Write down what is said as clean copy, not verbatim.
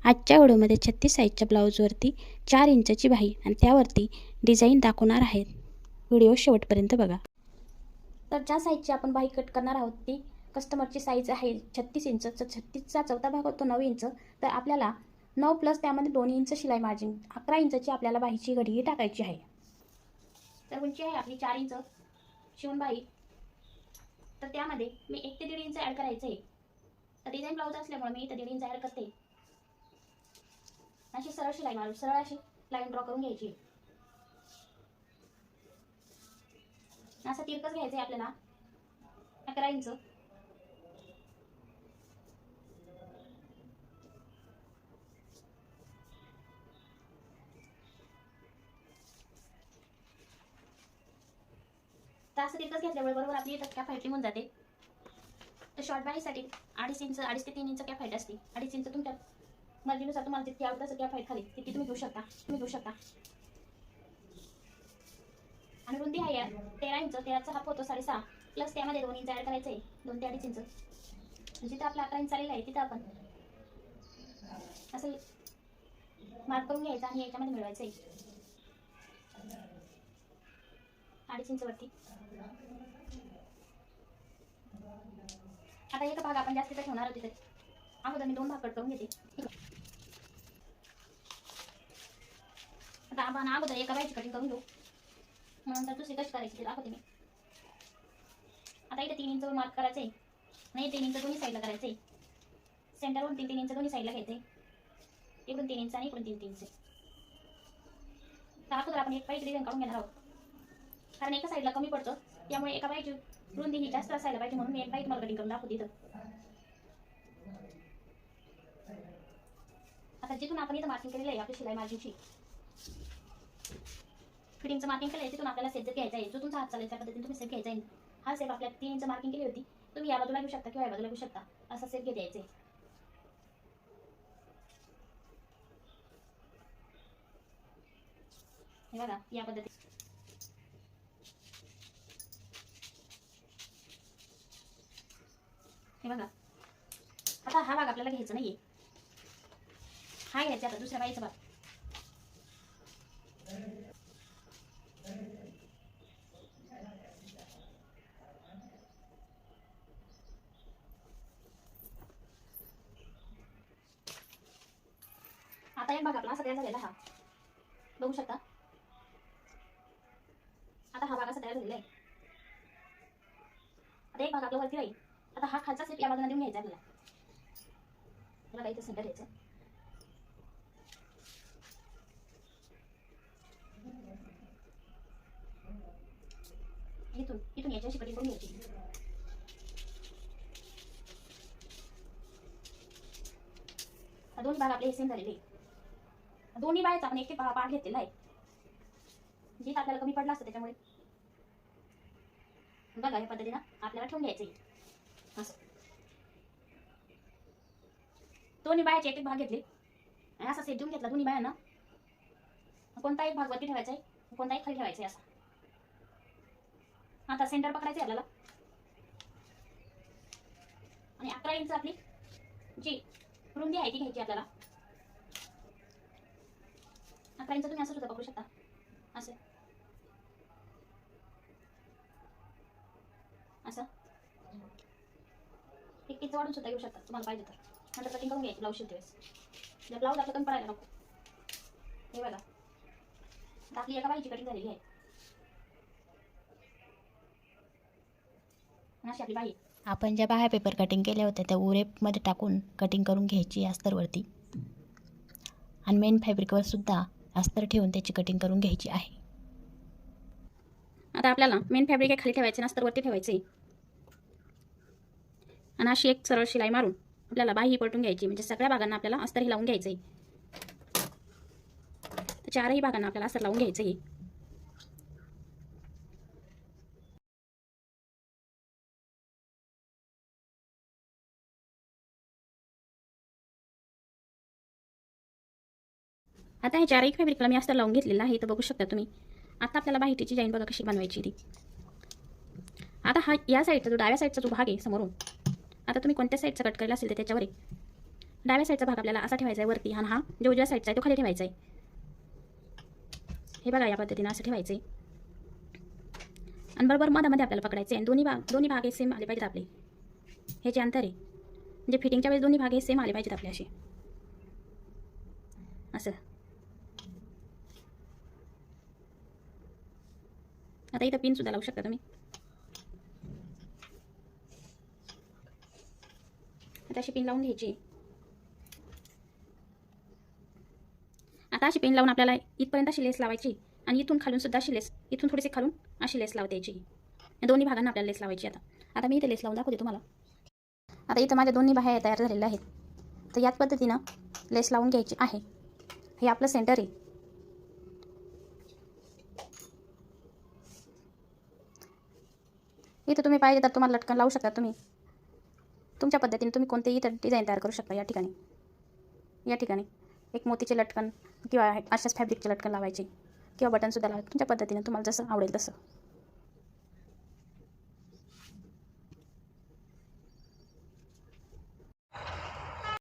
आजच्या व्हिडिओमध्ये 36 साईजच्या ब्लाऊजवरती 4 इंचची बाही आणि त्यावरती डिझाईन दाखवणार आहेत. व्हिडिओ शेवटपर्यंत बघा. तर ज्या साईजची आपण बाही कट करणार आहोत ती कस्टमरची साईज आहे 36 इंच. तर 36चा चौथा भाग होतो 9 इंच. तर आपल्याला 9 प्लस त्यामध्ये 2 इंच शिलाई मार्जिन 11 इंचची आपल्याला बाहीची घडी टाकायची आहे. तर उंची आहे आपली 4 इंच शिवून बाही. तर त्यामध्ये मी 1 ते 1.5 इंच ॲड करायचं आहे. तर डिझाईन ब्लाऊज असल्यामुळे मी इथं 1.5 इंच ॲड करते. अशी सरळ शिलाई मारून सरळ अशी लाईन ड्रॉ करून घ्यायची. असं तिरकस घ्यायचं आहे आपल्याला 11 इंच. तर असं तिरकस घेतल्यामुळे बरोबर आपली इथं कॅप हाईट निघून जाते. तर शॉर्ट बाहीसाठी 2.5 इंच 2.5 ते 3 इंच कॅप हाईट असते. 2.5 इंच तुमच्या मर्जीनुसार तुम्हाला जितकी आवडत असेल कॅप हाईट खाली तितकी तुम्ही घेऊ शकता. आणि रुंदी आहे यार 13 इंच. 13चा हाफ होतो 6.5 प्लस त्यामध्ये 2 इंच ॲड करायचं आहे. 2 ते 2.5 इंच. जिथं आपला 11 इंच आलेला आहे तिथं आपण असं मार्क करून घ्यायचं आणि याच्यामध्ये मिळवायचं आहे 2.5 इंच वरती. आता एक भाग आपण जास्तीचा ठेवणार होते तरी अगोदर मी 2 भाग कट करून घेते. आता आपण अगोदर एका बाईची कटिंग करून घेऊ, नंतर दुसरी कशी करायची ते दाखवते मी. आता इथे 3 इंच मार्क करायचं आहे आणि 3 इंच दोन्ही साईडला करायचं आहे. सेंटरवरून 3 इंच दोन्ही साईडला घ्यायचं आहे. इकडून 3 इंच आणि इकडून 3 इंच. तर अगोदर आपण एक बाईची डिझाईन काढून घेणार आहोत, कारण एका साईडला कमी पडतं. त्यामुळे एका बाईची रुंदी ही जास्त असायला पाहिजे म्हणून मी एक बाई तुम्हाला कटिंग करून दाखवते इथं. आता जिथून आपण इथं मार्किंग केलेलं आहे आपली शिलाई मार्जिनची फिटिंगचं मार्किंग केलं आहे तिथून आपल्याला सेट घ्यायचा आहे. जो तुमचा हात चालेल त्या पद्धतीने तुम्ही सेट घ्यायचा आहे. हा सेप आपल्या 3 इंच मार्किंग केली होती, तुम्ही या बाजूला घेऊ शकता किंवा या बाजूला घेऊ शकता. असा सेप घ्यायचा आहे. हे बघा या पद्धतीने. हे बघा आता हा भाग आपल्याला घ्यायचा नाहीये, हा घ्यायचा आता दुसऱ्या बाईचा भाग. आता एक भाग आपला असा तयार झालेला हा बघू शकता. आता हा भाग असा तयार झालेला आहे. आता एक भाग आपला वरती राहील. आता हा खालचा सेट या बाजूला देऊन घ्यायचा आपल्याला. मला इथं सेंटर घ्यायचं. इथून याच्याशी कटिंग करून घ्यायची. दोन्ही भाग आपले सेम झालेले. दोन्ही बायचा आपण एक पार्ट घेतलेला आहे, जिथं आपल्याला कमी पडला असतं त्याच्यामुळे. बघा या पद्धतीनं आपल्याला ठेवून घ्यायचं असं. दोन्ही बायाचे एक भाग घेतले आणि असा सेट देऊन घेतला दोन्ही बायांना. कोणता एक भाग वरती ठेवायचा आहे, कोणता एक खाली ठेवायचा आहे असा. आता सेंटर पकडायचं आहे आपल्याला आणि 11 इंच आपली जी रुंदी आहे ती घ्यायची आपल्याला. 11 इंच तुम्ही असं सुद्धा पकडू शकता असं असं. 1 इंच वाढून सुद्धा घेऊ शकता तुम्हाला पाहिजे तर. नंतर कटिंग करून घ्यायची ब्लाऊज शिवते वेळेस. ब्लाऊज आपलं कमी पडायला नको. हे बघा आता आपली एका बाईची कटिंग झालेली आहे. अशी आपली बाई. आपण ज्या बाह्या पेपर कटिंग केल्या होत्या त्या उरेमध्ये टाकून कटिंग करून घ्यायची अस्तरवरती, आणि मेन फॅब्रिकवर सुद्धा अस्तर ठेवून त्याची कटिंग करून घ्यायची आहे. आता आपल्याला मेन फॅब्रिक हे खाली ठेवायचे, अस्तरवरती ठेवायचे आणि अशी एक सरळ शिलाई मारून आपल्याला बाही पलटून घ्यायची. म्हणजे सगळ्या भागांना आपल्याला अस्तर हे लावून घ्यायचं आहे. तर 4ही भागांना आपल्याला अस्तर लावून घ्यायचं आहे. आता हे 4ही फॅब्रिकला मी अस्तर लावून घेतलेलं आहे. तर बघू शकता तुम्ही. आता आपल्याला बाहीची डिझाईन बघा कशी बनवायची ती. आता हा या साईडचा जो डाव्या साईडचा जो भाग आहे समोरून, आता तुम्ही कोणत्या साईडचा कट केला असेल तर त्याच्यावर डाव्या साईडचा भाग आपल्याला असा ठेवायचा आहे वरती, आणि हा जो उजव्या साईडचा आहे तो खाली ठेवायचा आहे. हे बघा या पद्धतीने असं ठेवायचं आहे. आणि बरोबर मधामध्ये आपल्याला पकडायचे आहे. दोन्ही भाग हे सेम आले पाहिजेत आपले. हे जे अंतर आहे म्हणजे फिटिंगच्या वेळेस दोन्ही भाग हे सेम आले पाहिजेत आपले असे. असं आता इथं पिनसुद्धा लावू शकता तुम्ही. आता अशी पिन लावून घ्यायची. आता अशी पिन लावून आपल्याला इथपर्यंत अशी लेस लावायची, आणि इथून खालून सुद्धा अशी लेस, इथून थोडीशी खालून अशी लेस लावता यायची. या दोन्ही भागांना आपल्याला लेस लावायची. आता मी इथे लेस लावून दाखवते तुम्हाला. आता इथं माझ्या दोन्ही बाह्या तयार झालेल्या आहेत. तर याच पद्धतीनं लेस लावून घ्यायची आहे. हे आपलं सेंटर आहे. इथं तुम्ही पाहिजे तर तुम्हाला लटकन लावू शकता. तुम्ही तुमच्या पद्धतीने तुम्ही कोणतेही इथं डिझाईन तयार करू शकता. या ठिकाणी एक मोतीचे लटकन किंवा अशाच फॅब्रिकचे लटकन लावायचे, किंवा बटनसुद्धा लावायचे. तुमच्या पद्धतीने तुम्हाला जसं आवडेल तसं.